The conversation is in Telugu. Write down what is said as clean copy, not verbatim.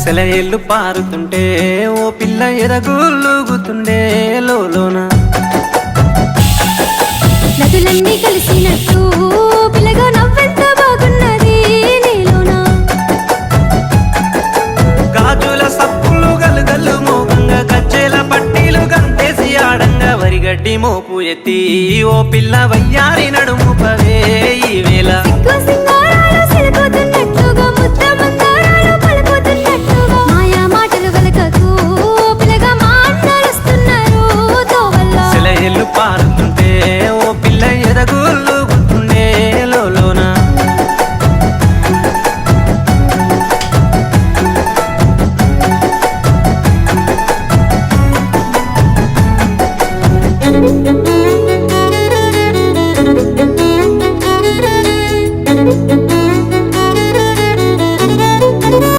సెలయేళ్ళు పారుతుంటే ఓ పిల్ల ఎదగులుగుతుండే లోన నదులన్నీ కలిసినట్టు పిల్లగా నవ్వెంత బాగున్నది నీలోన గాజుల సప్పులు గలుగల్లు మోగంగా గజ్జెల పట్టీలు గంతేసి ఆడంగా వరిగడ్డి మోపు ఎత్తి ఓ పిల్ల వయ్యారి నడుము పవే ఈ వేళ సిగ్గు